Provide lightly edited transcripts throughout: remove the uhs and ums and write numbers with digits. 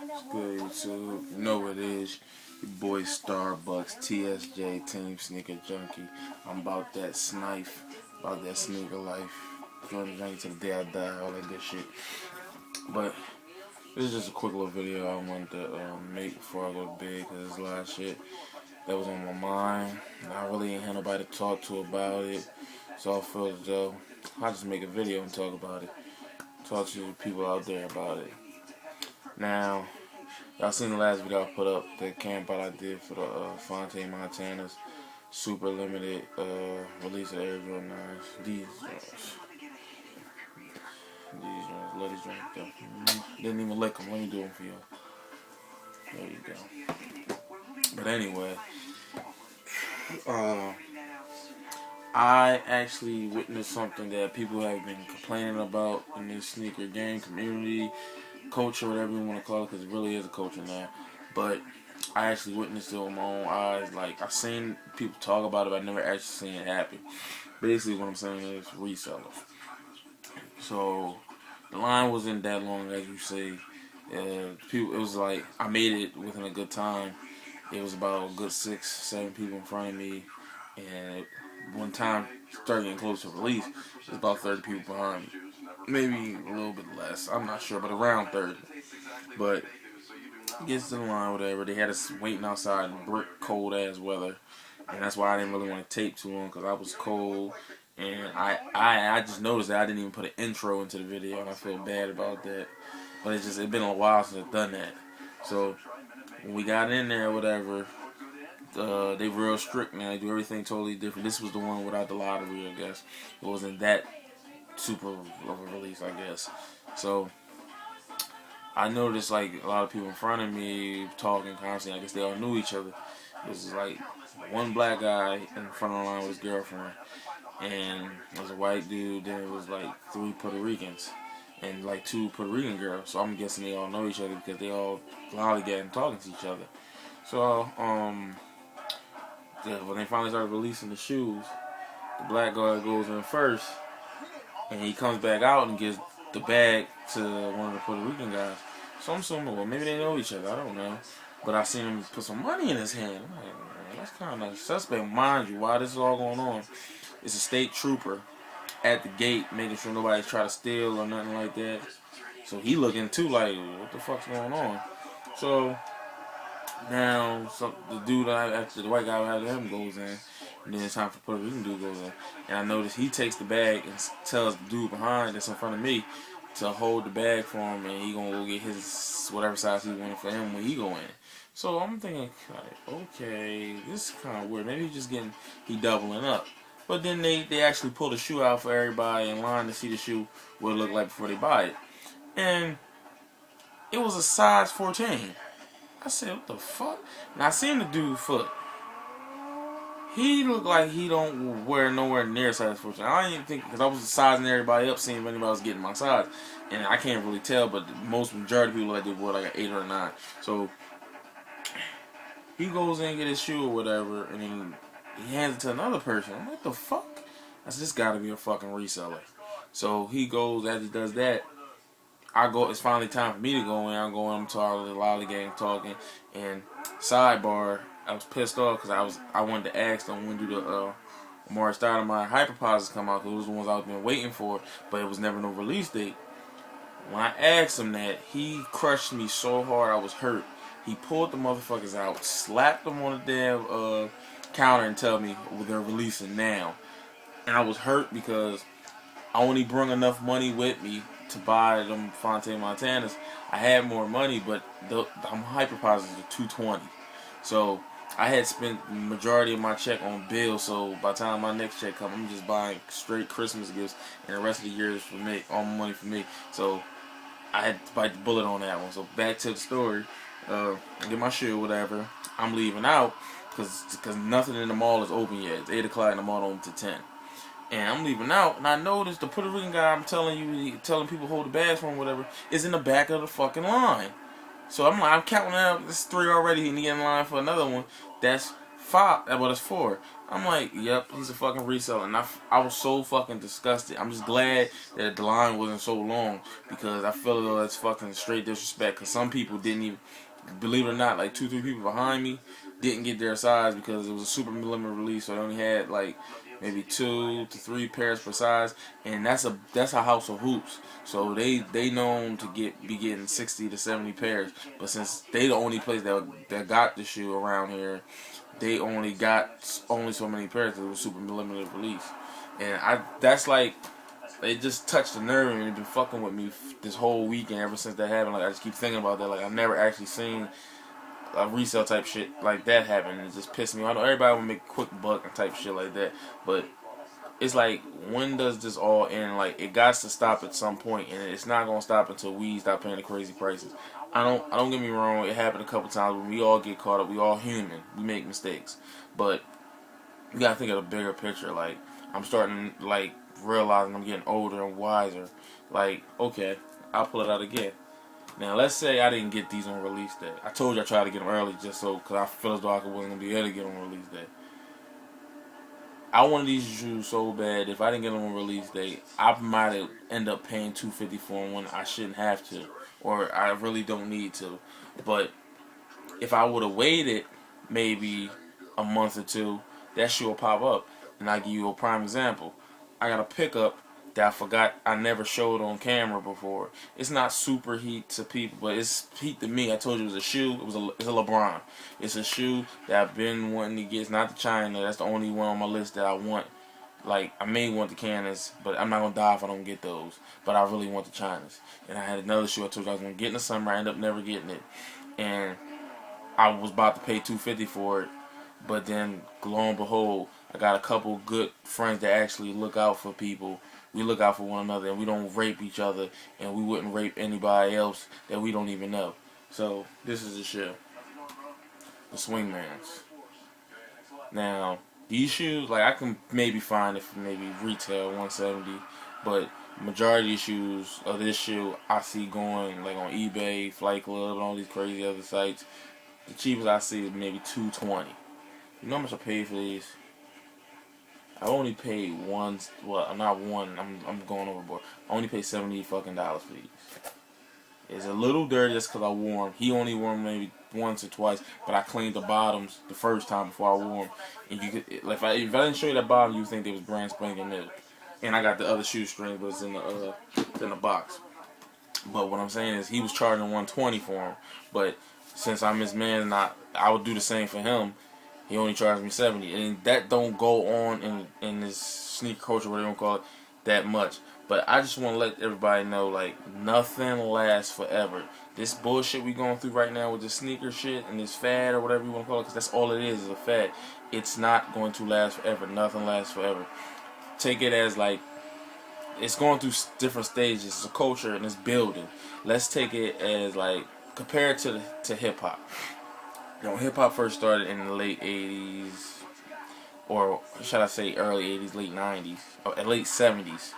It's good, YouTube. You know what it is. Your boy Starbucks, TSJ, Team Sneaker Junkie. I'm about that snife, about that sneaker life. Going to drink till the day I die, all that good shit. But this is just a quick little video I wanted to make before I go to bed, because there's a lot of shit that was on my mind. And I really ain't had nobody to talk to about it. So I feel as though I'll just make a video and talk about it. Talk to the people out there about it. Now, y'all seen the last video I put up, the camp out I did for the Fontaine, Montana's super limited release of Air Jordan 9s. These joints. Love these joints though. Didn't even lick them. Let me do them for y'all. There you go. But anyway, I actually witnessed something that people have been complaining about in this sneaker game community, culture, whatever you want to call it, because it really is a culture now. But I actually witnessed it with my own eyes. Like, I've seen people talk about it, but I never actually seen it happen. Basically, what I'm saying is resellers. So the line wasn't that long, as you say. People, it was like I made it within a good time. It was about a good 6, 7 people in front of me, and one time started getting close to release, there's about 30 people behind me. Maybe a little bit less, I'm not sure, but around 30. But gets to the line, whatever. They had us waiting outside in brick cold ass weather, and that's why I didn't really want to tape too long, because I was cold. And I just noticed that I didn't even put an intro into the video, and I feel bad about that. But it's been a while since I've done that. So when we got in there, whatever, they real strict now. They do everything totally different. This was the one without the lottery, I guess. It wasn't that super of a release, I guess. So I noticed like a lot of people in front of me talking constantly. I guess they all knew each other. This is like one black guy in front of the line with his girlfriend, and there was a white dude. Then it was like 3 Puerto Ricans and like 2 Puerto Rican girls. So I'm guessing they all know each other because they all lollygagging talking to each other. So when they finally started releasing the shoes, the black guy goes in first, and he comes back out and gives the bag to one of the Puerto Rican guys. So I'm assuming, well, maybe they know each other, I don't know. But I seen him put some money in his hand. I'm like, man, that's kind of suspect. Mind you, while this is all going on, it's a state trooper at the gate making sure nobody's trying to steal or nothing like that. So he looking too like, what the fuck's going on? So now, the dude after the white guy after him goes in, and then it's time for Puerto Rican dude goes in, and I notice he takes the bag and tells the dude behind that's in front of me to hold the bag for him, and he gonna go get his whatever size he wanted for him when he go in. So I'm thinking, like, okay, this is kind of weird. Maybe he doubling up. But then they actually pull the shoe out for everybody in line to see the shoe what it looked like before they buy it, and it was a size 14. I said, what the fuck? And I seen the dude's foot. He looked like he don't wear nowhere near size 14. I didn't even think, because I was sizing everybody up, seeing if anybody was getting my size. And I can't really tell, but the majority of people like they wore like an 8 or a 9. So he goes in and get his shoe or whatever, and then he hands it to another person. I'm like, what the fuck? I said, this gotta be a fucking reseller. So he goes, as he does that, it's finally time for me to go in. I'm going to all the lollygagging talking, and sidebar, I was pissed off because I wanted to ask them when do the Amari Stoudemire Hyperposits come out, because those are the ones I've been waiting for, but it was never no release date. When I asked him that, he crushed me so hard I was hurt. He pulled the motherfuckers out, slapped them on the damn counter, and told me, well, they're releasing now. And I was hurt because I only brought enough money with me to buy them Fontaine Montanas. I had more money, but the Hyperposits are $220. So I had spent the majority of my check on bills. So by the time my next check comes, I'm just buying straight Christmas gifts, and the rest of the year is for me, all my money for me. So I had to bite the bullet on that one. So back to the story. Get my shoe, whatever. I'm leaving out because nothing in the mall is open yet. It's 8 o'clock and the mall don't open to 10. And I'm leaving out, and I noticed the Puerto Rican guy telling people hold the bags for him, whatever, is in the back of the fucking line. So I'm counting out, there's 3 already, and he in line for another one. That's 5. Well, that's 4. I'm like, yep, he's a fucking reseller, and I was so fucking disgusted. I'm just glad that the line wasn't so long because I feel as though that's fucking straight disrespect. Because some people didn't even, believe it or not, like 2-3 people behind me didn't get their size because it was a super limited release, so they only had like maybe 2 to 3 pairs per size, and that's a house of hoops. So they known to be getting 60 to 70 pairs, but since they the only place that got the shoe around here, they only got only so many pairs because it was super limited release, and that's like it just touched the nerve and it been fucking with me this whole weekend ever since that happened. Like I just keep thinking about that. Like I've never actually seen a resale type shit like that happen, and it just pissed me off. I know everybody will make a quick buck and type shit like that, but it's like, when does this all end? Like, it got to stop at some point, and it's not gonna stop until we stop paying the crazy prices. I don't get me wrong. It happened a couple times when we all get caught up. We all human. We make mistakes, but you gotta think of the bigger picture. Like, I'm starting like realizing I'm getting older and wiser. Like, okay, I'll pull it out again. Now, let's say I didn't get these on release day. I told you I tried to get them early just so, because I feel as though I wasn't going to be able to get them on release day. I wanted these shoes so bad, if I didn't get them on release day, I might have ended up paying $250 for them when I shouldn't have to, or I really don't need to. But if I would have waited maybe a month or two, that shoe will pop up. And I'll give you a prime example. I got a pickup that I forgot I never showed on camera before. It's not super heat to people, but it's heat to me. I told you it was a shoe. It's a LeBron. It's a shoe that I've been wanting to get. It's not the China. That's the only one on my list that I want. Like, I may want the Canas, but I'm not going to die if I don't get those. But I really want the Chinas. And I had another shoe I told you I was going to get in the summer. I ended up never getting it. And I was about to pay $250 for it, but then lo and behold, I got a couple good friends that actually look out for people. We look out for one another, and we don't rape each other, and we wouldn't rape anybody else that we don't even know. So this is the shoe, the Swingmans. Now these shoes, like, I can maybe find it for maybe retail 170, but majority of shoes of this shoe I see going like on eBay, Flight Club, and all these crazy other sites. The cheapest I see is maybe $220. You know how much I paid for these? I only paid one. Well, not one. I'm going overboard. I only paid $70 fucking dollars for these. It's a little dirty just because I wore them. He only wore them maybe once or twice, but I cleaned the bottoms the first time before I wore them. And you could, like, if I didn't show you that bottom, you would think they was brand spanking new. And I got the other shoestring, but it's in the box. But what I'm saying is, he was charging $120 for them, but since I'm his man and I would do the same for him, he only charged me $70, and that don't go on in this sneaker culture, whatever you want to call it, that much. But I just want to let everybody know, like, nothing lasts forever. This bullshit we going through right now with this sneaker shit and this fad or whatever you want to call it, because that's all it is a fad. It's not going to last forever. Nothing lasts forever. Take it as, like, it's going through different stages. It's a culture and it's building. Let's take it as, like, compare it to hip hop. You know, hip hop first started in the late 80s, or should I say early 80s, late 90s, or late 70s.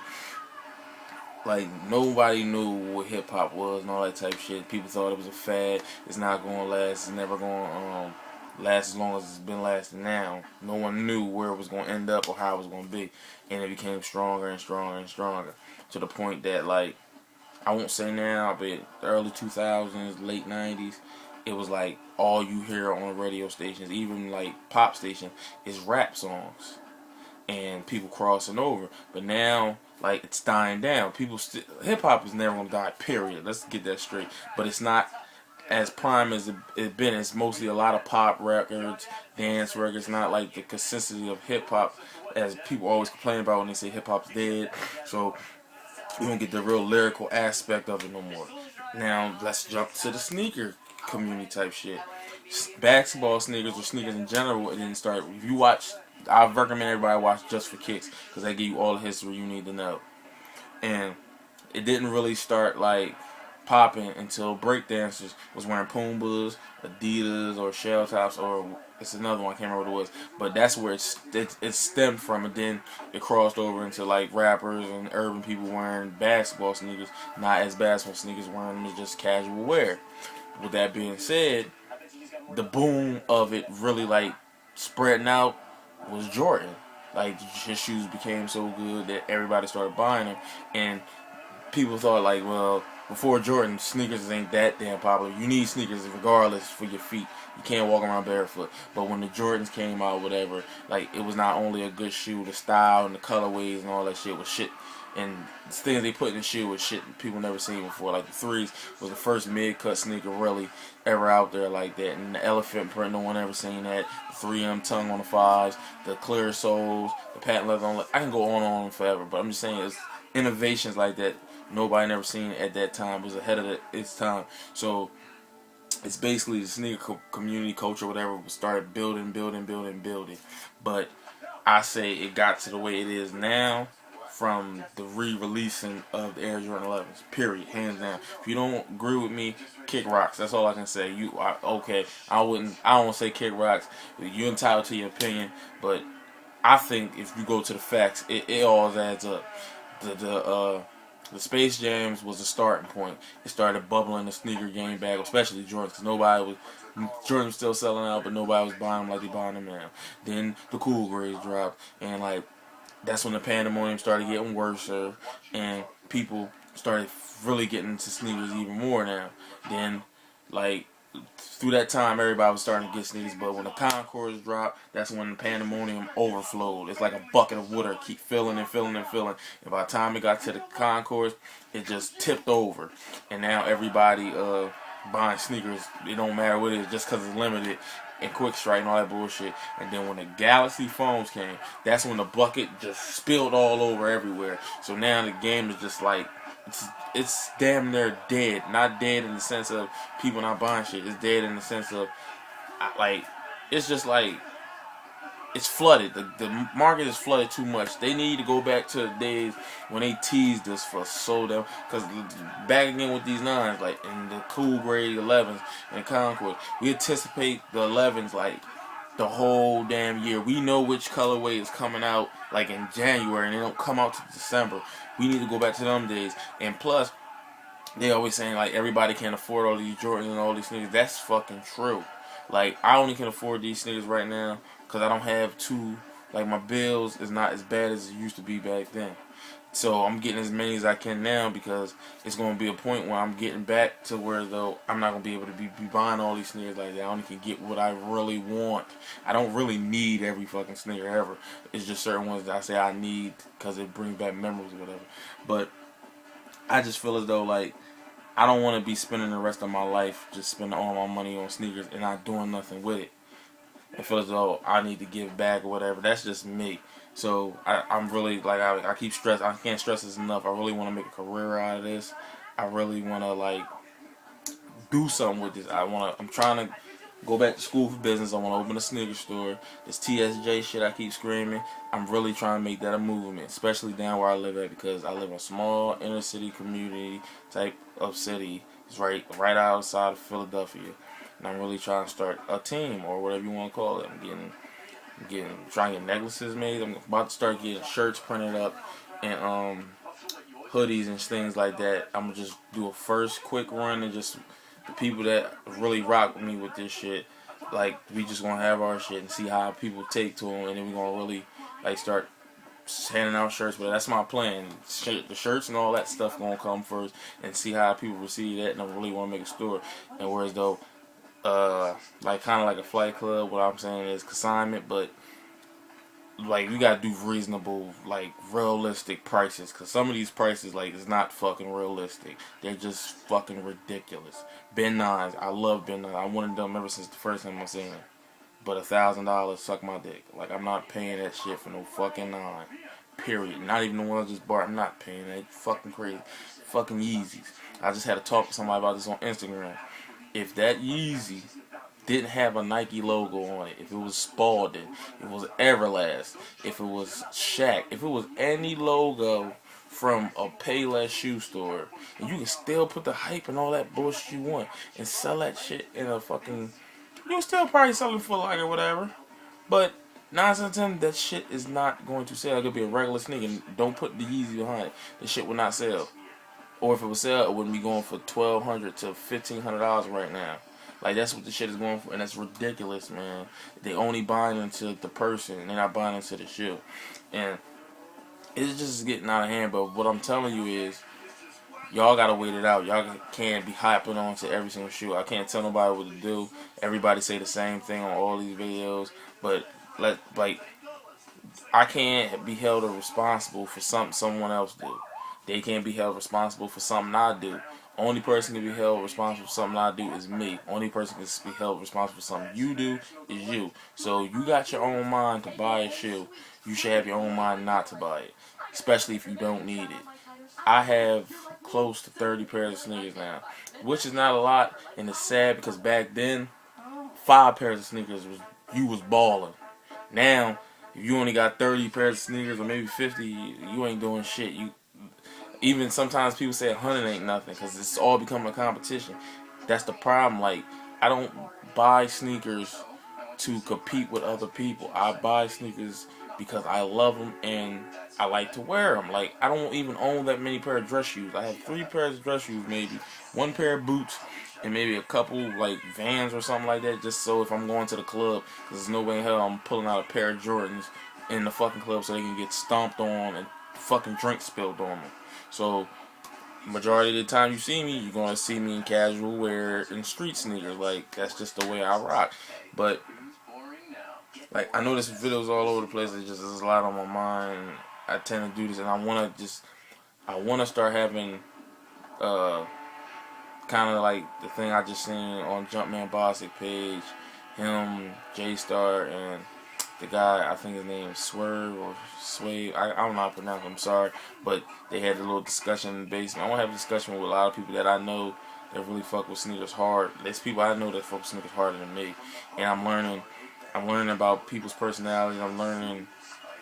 Like, nobody knew what hip hop was and all that type of shit. People thought it was a fad. It's not going to last. It's never going to last as long as it's been lasting now. No one knew where it was going to end up or how it was going to be. And it became stronger and stronger and stronger, to the point that, like, I won't say now, but the early 2000s, late 90s, it was like all you hear on the radio stations, even like pop stations, is rap songs and people crossing over. But now, like, it's dying down. Hip hop is never gonna die. Period. Let's get that straight. But it's not as prime as it's been. It's mostly a lot of pop records, dance records. Not like the consistency of hip hop as people always complain about when they say hip hop's dead. So you don't get the real lyrical aspect of it no more. Now let's jump to the sneaker community type shit. Basketball sneakers or sneakers in general, it didn't start. If you watch, I recommend everybody watch Just for Kicks, because they give you all the history you need to know. And it didn't really start like popping until breakdancers was wearing Pumas, Adidas, or shell tops, or it's another one, I can't remember what it was. But that's where it stemmed from, and then it crossed over into like rappers and urban people wearing basketball sneakers, not as basketball sneakers, wearing them as just casual wear. With that being said, the boom of it really, like, spreading out was Jordan. Like his shoes became so good that everybody started buying them, and people thought like, well, before Jordan, sneakers ain't that damn popular. You need sneakers regardless for your feet. You can't walk around barefoot. But when the Jordans came out, whatever, like it was not only a good shoe, the style and the colorways and all that shit was shit. And the things they put in the shoe was shit people never seen before. Like the threes was the first mid-cut sneaker really ever out there like that. And the elephant print, no one ever seen that. The 3M tongue on the fives, the clear soles, the patent leather on. I can go on and on forever, but I'm just saying it's innovations like that nobody never seen at that time. It was ahead of its time. So it's basically the sneaker community culture, whatever, started building. But I say it got to the way it is now from the re-releasing of the Air Jordan 11s. Period, hands down. If you don't agree with me, kick rocks. That's all I can say. Okay? I don't say kick rocks. You're entitled to your opinion, but I think if you go to the facts, it all adds up. The Space Jams was the starting point. It started bubbling the sneaker game back, especially Jordans, because Jordan was still selling out, but nobody was buying them like they buying them now. Then the Cool Grades dropped, and like that's when the pandemonium started getting worse, and people started really getting into sneakers even more now. Then, like, through that time, everybody was starting to get sneakers, but when the Concords dropped, that's when the pandemonium overflowed. It's like a bucket of water, keep filling and filling and filling. And by the time it got to the Concords, it just tipped over. And now everybody buying sneakers, it don't matter what it is, just because it's limited and quick strike and all that bullshit. And then when the Galaxy phones came, that's when the bucket just spilled all over everywhere. So now the game is just like, it's damn near dead. Not dead in the sense of people not buying shit. It's dead in the sense of like it's just like it's flooded. The market is flooded too much. They need to go back to the days when they teased us for so damn. Because back again with these nines, like in the Cool Grade 11s and Concord, we anticipate the 11s like the whole damn year. We know which colorway is coming out like in January and they don't come out to December. We need to go back to them days. And plus, they always saying like everybody can't afford all these Jordans and all these sneakers. That's fucking true. Like I only can afford these sneakers right now because I don't have two. Like my bills is not as bad as it used to be back then. So I'm getting as many as I can now because it's going to be a point where I'm getting back to where though I'm not going to be able to be buying all these sneakers like that. I only can get what I really want. I don't really need every fucking sneaker ever. It's just certain ones that I say I need because it brings back memories or whatever. But I just feel as though like I don't want to be spending the rest of my life just spending all my money on sneakers and not doing nothing with it. I feel as though I need to give back or whatever. That's just me. So I'm really like I keep stressing. I can't stress this enough. I really want to make a career out of this. I really want to like do something with this. I'm trying to go back to school for business. I want to open a sneaker store. This TSJ shit I keep screaming. I'm really trying to make that a movement, especially down where I live at because I live in a small inner city community type of city. It's right outside of Philadelphia, and I'm really trying to start a team or whatever you want to call it. Trying to get necklaces made. I'm about to start getting shirts printed up and hoodies and things like that. I'm gonna just do a first quick run and just the people that really rock with me with this shit. Like we just gonna have our shit and see how people take to them, and then we gonna really like start handing out shirts. But that's my plan. The shirts and all that stuff gonna come first, and see how people receive that. And I really want to make a store. And whereas though. Like kind of like a flight club. What I'm saying is consignment, but like we gotta do reasonable, like realistic prices. Cause some of these prices, like, is not fucking realistic. They're just fucking ridiculous. Ben 9s, I love Ben 9s. I wanted them ever since the first time I seen them. But $1,000, suck my dick. Like I'm not paying that shit for no fucking 9. Period. Not even the one I just bought. I'm not paying that. Fucking crazy. Fucking Yeezys. I just had to talk to somebody about this on Instagram. If that Yeezy didn't have a Nike logo on it, if it was Spalding, if it was Everlast, if it was Shaq, if it was any logo from a Payless shoe store, and you can still put the hype and all that bullshit you want and sell that shit in a fucking... You'll still probably sell it for like or whatever. But 9 out of 10, that shit is not going to sell. It could be a regular sneaker and don't put the Yeezy behind it. The shit will not sell. Or if it would sell, it wouldn't be going for $1,200 to $1,500 right now. Like, that's what the shit is going for, and that's ridiculous, man. They only buying into the person, they're not buying into the shoe. And it's just getting out of hand, but what I'm telling you is, y'all gotta wait it out. Y'all can't be hyping on to every single shoe. I can't tell nobody what to do. Everybody say the same thing on all these videos, but I can't be held responsible for something someone else do. They can't be held responsible for something I do. Only person can be held responsible for something I do is me. Only person can be held responsible for something you do is you. So you got your own mind to buy a shoe. You should have your own mind not to buy it, especially if you don't need it. I have close to 30 pairs of sneakers now, which is not a lot, and it's sad because back then, 5 pairs of sneakers was you was balling. Now, if you only got 30 pairs of sneakers or maybe 50, you ain't doing shit. You even sometimes people say 100 ain't nothing because it's all becoming a competition. That's the problem. Like, I don't buy sneakers to compete with other people. I buy sneakers because I love them and I like to wear them. Like, I don't even own that many pair of dress shoes. I have 3 pairs of dress shoes, maybe 1 pair of boots, and maybe a couple like Vans or something like that. Just so if I'm going to the club, there's no way in hell I'm pulling out a pair of Jordans in the fucking club so they can get stomped on and fucking drink spilled on them. So majority of the time you see me, you're gonna see me in casual wear and street sneakers. Like, that's just the way I rock. But like, I know this videos all over the place. It's just there's a lot on my mind. I tend to do this, and I wanna start having kind of like the thing I just seen on Jumpman Bostic page. Him, J Star, and the guy, I think his name is Swerve or Swave. I don't know how to pronounce it, I'm sorry. But they had a little discussion in the basement. I want to have a discussion with a lot of people that I know that really fuck with sneakers hard. There's people I know that fuck with sneakers harder than me. And I'm learning about people's personalities. I'm learning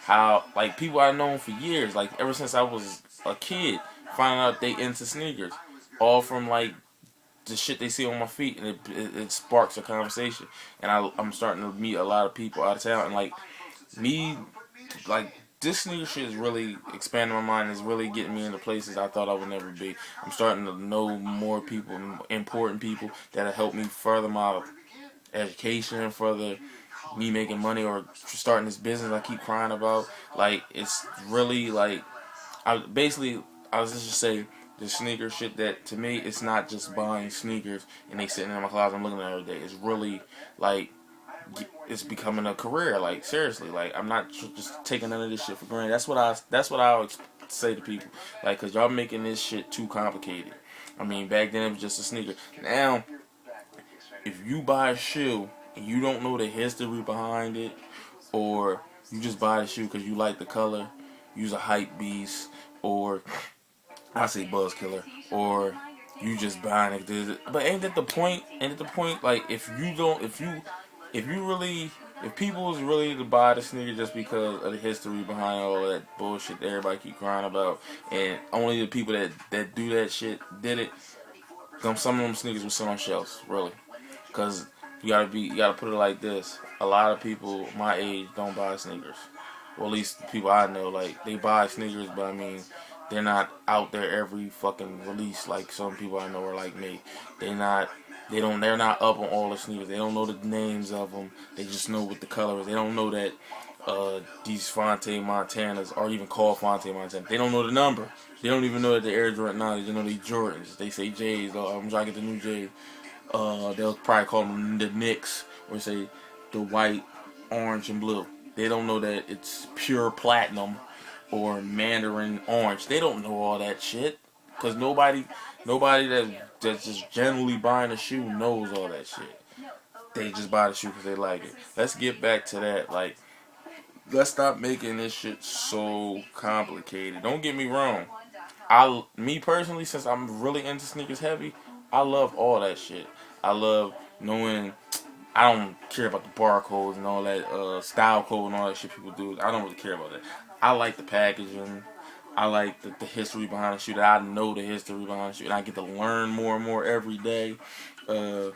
how, like, people I've known for years, like, ever since I was a kid, finding out they into sneakers. All from, like, the shit they see on my feet, and it sparks a conversation. And I'm starting to meet a lot of people out of town, and like me, like this sneaker shit is really expanding my mind. It's really getting me into places I thought I would never be. I'm starting to know more people, important people that'll help me further my education, further me making money or starting this business I keep crying about. Like, it's really like I was just say the sneaker shit that to me it's not just buying sneakers and they sitting in my closet and looking at it every day. It's really like it's becoming a career. Like, seriously, like I'm not just taking none of this shit for granted. That's what I would say to people. Like, cause y'all making this shit too complicated. I mean, back then it was just a sneaker. Now, if you buy a shoe and you don't know the history behind it, or you just buy the shoe because you like the color, use a hype beast, or I say buzz killer, or you just buying it. But ain't that the point? Ain't it the point? Like, if people was really to buy the sneaker just because of the history behind all that bullshit that everybody keep crying about, and only the people that do that shit did it, some of them sneakers would sit on shelves, really. Cause you gotta put it like this. A lot of people my age don't buy sneakers. Well, at least the people I know, like, they buy sneakers, but I mean, they're not out there every fucking release like some people I know are like me. They're not up on all the sneakers. They don't know the names of them. They just know what the color is. They don't know that these Fonte Montanas are even called Fonte Montana. They don't know the number. They don't even know that the Air Jordan 9. They just know these Jordans. They say J's. Oh, I'm trying to get the new J's. They'll probably call them the Knicks or say the white, orange, and blue. They don't know that it's pure platinum or Mandarin orange. They don't know all that shit because nobody that's just generally buying a shoe knows all that shit. They just buy the shoe because they like it. Let's get back to that. Like, let's stop making this shit so complicated. Don't get me wrong. Me personally, since I'm really into sneakers heavy, I love all that shit. I love knowing. I don't care about the barcodes and all that style code and all that shit people do. I don't really care about that. I like the packaging. I like the history behind the shoe. That I know the history behind the shoe, and I get to learn more and more every day. I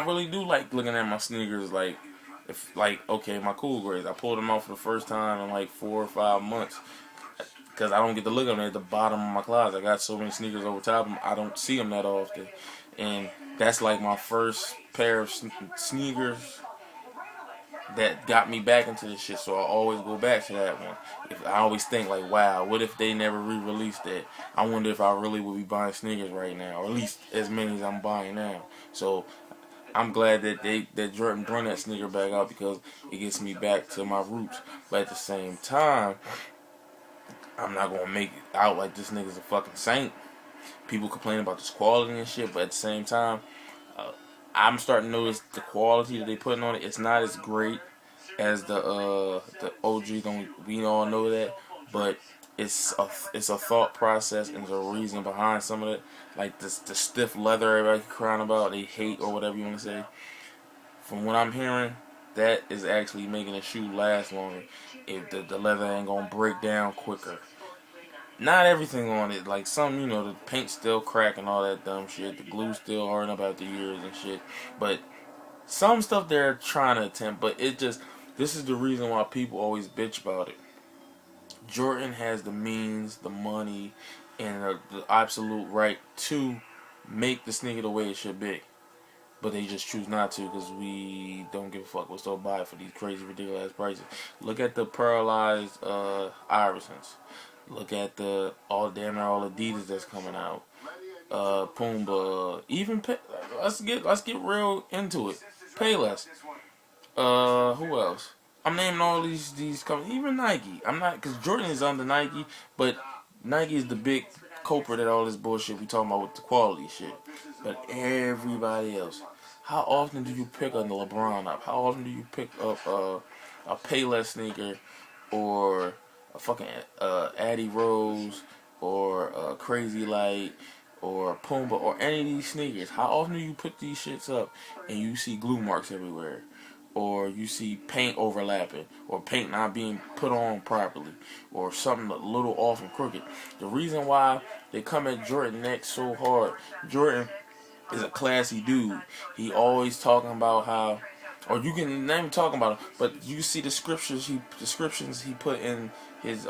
really do like looking at my sneakers. Like, if okay, my cool grades. I pulled them out for the first time in like 4 or 5 months. Because I don't get to look at them at the bottom of my closet. I got so many sneakers over top of them, I don't see them that often. And that's like my first pair of sneakers that got me back into this shit. So I always go back to that one. If I always think like, wow, what if they never re-released that? I wonder if I really would be buying sneakers right now, or at least as many as I'm buying now. So I'm glad that Jordan brought that sneaker back out because it gets me back to my roots. But at the same time, I'm not gonna make it out like this nigga's a fucking saint. People complain about this quality and shit, but at the same time, uh, I'm starting to notice the quality that they putting on it. It's not as great as the OG. Don't we all know that? But it's a thought process and there's a reason behind some of it. Like the stiff leather everybody crying about, they hate or whatever you want to say. From what I'm hearing, that is actually making the shoe last longer. If the leather ain't gonna break down quicker. Not everything on it, like some, the paint still crack and all that dumb shit. The glue still hardening up after years and shit. But some stuff they're trying to attempt, but this is the reason why people always bitch about it. Jordan has the means, the money, and the absolute right to make the sneaker the way it should be. But they just choose not to because we don't give a fuck. We'll still buy it for these crazy, ridiculous prices. Look at the pearlized Irisons. Look at all Adidas that's coming out. Pumbaa. Even let's get real into it. Payless. Who else? I'm naming all these companies. Even Nike. I'm not because Jordan is under Nike, but Nike is the big culprit at all this bullshit we talking about with the quality shit. But everybody else. How often do you pick a LeBron up? How often do you pick up a Payless sneaker or a fucking Addy Rose or a Crazy Light or Pumbaa or any of these sneakers? How often do you put these shits up and you see glue marks everywhere? Or you see paint overlapping, or paint not being put on properly, or something a little off and crooked. The reason why they come at Jordan next so hard, Jordan is a classy dude. He always talking about how, or you can not even talking about it, but you see the descriptions he put in his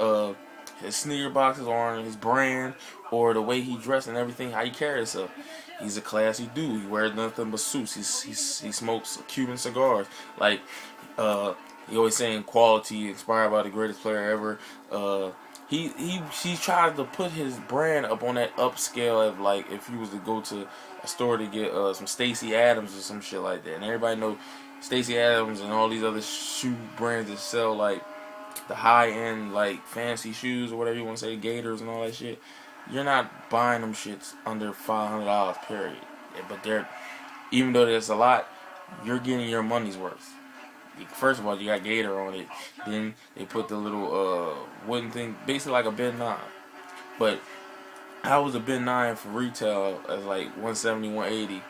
sneaker boxes or on his brand or the way he dressed and everything, how he carries himself. He's a classy dude. He wears nothing but suits. He smokes Cuban cigars. Like he always saying quality, inspired by the greatest player ever. He tried to put his brand up on that upscale of like if you was to go to a store to get some Stacey Adams or some shit like that. And everybody know Stacey Adams and all these other shoe brands that sell like the high end like fancy shoes or whatever you want to say, Gators and all that shit. You're not buying them shits under $500 period. Yeah, but even though there's a lot, you're getting your money's worth. First of all, you got Gator on it. Then they put the little wooden thing, basically like a Ben 9. But I was a Ben 9 for retail as like 170, 180.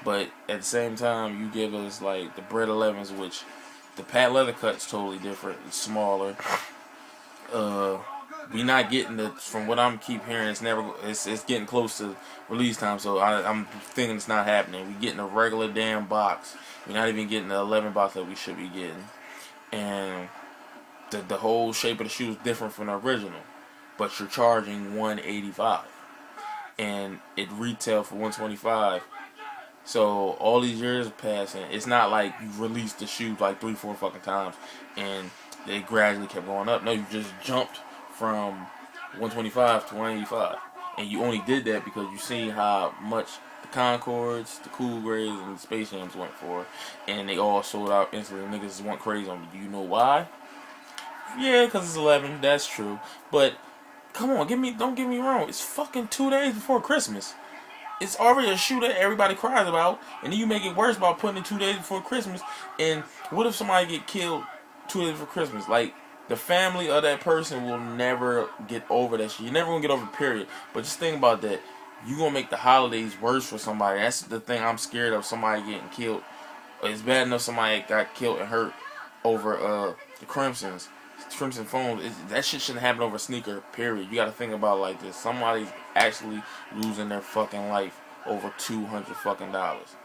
But at the same time, you give us like the Bred 11s, which the Pat leather cut's totally different. It's smaller. We not getting the, from what I'm keep hearing, it's getting close to release time, so I'm thinking it's not happening. We getting a regular damn box. We're not even getting the 11 box that we should be getting, and the whole shape of the shoe is different from the original, but you're charging $185, and it retail for $125. So all these years are passing. It's not like you released the shoes like 3-4 fucking times, and they gradually kept going up. No, you just jumped from 125 to 185, and you only did that because you seen how much the Concords, the Cool Grays, and the Space Jams went for, and they all sold out instantly. Niggas went crazy on me. Do you know why? Yeah, because it's 11. That's true, but come on, don't get me wrong. It's fucking 2 days before Christmas. It's already a shoe that everybody cries about, and then you make it worse by putting it 2 days before Christmas. And what if somebody get killed 2 days before Christmas? Like, the family of that person will never get over that shit. You're never gonna get over, period. But just think about that. You gonna make the holidays worse for somebody. That's the thing I'm scared of. Somebody getting killed. It's bad enough somebody got killed and hurt over the Crimson phones. That shit shouldn't happen over a sneaker, period. You gotta think about it like this. Somebody's actually losing their fucking life over $200 fucking dollars.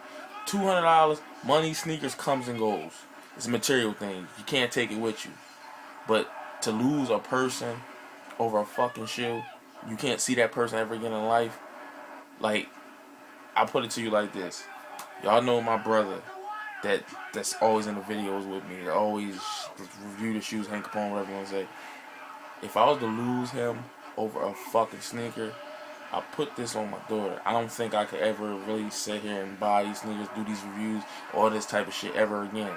$200, money, sneakers comes and goes. It's a material thing. You can't take it with you. But to lose a person over a fucking shoe, you can't see that person ever again in life. Like, I put it to you like this. Y'all know my brother that's always in the videos with me. That always review the shoes Hank Capone, whatever you want to say. If I was to lose him over a fucking sneaker, I put this on my daughter. I don't think I could ever really sit here and buy these sneakers, do these reviews, all this type of shit ever again.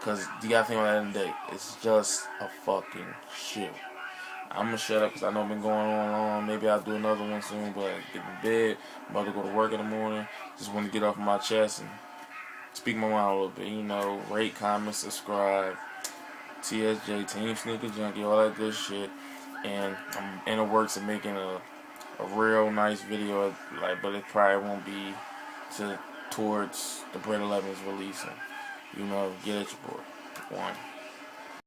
Cause you gotta think about that in the day. It's just a fucking shoe. I'm gonna shut up because I know I've been going on long. Maybe I'll do another one soon, but get in bed. I'm about to go to work in the morning. Just want to get off my chest and speak my mind a little bit. You know, rate, comment, subscribe. TSJ, Team Sneaker Junkie, all that good shit. And I'm in the works of making a real nice video, like, but it probably won't be towards the Bread 11's releasing. You know, get at your boy. One.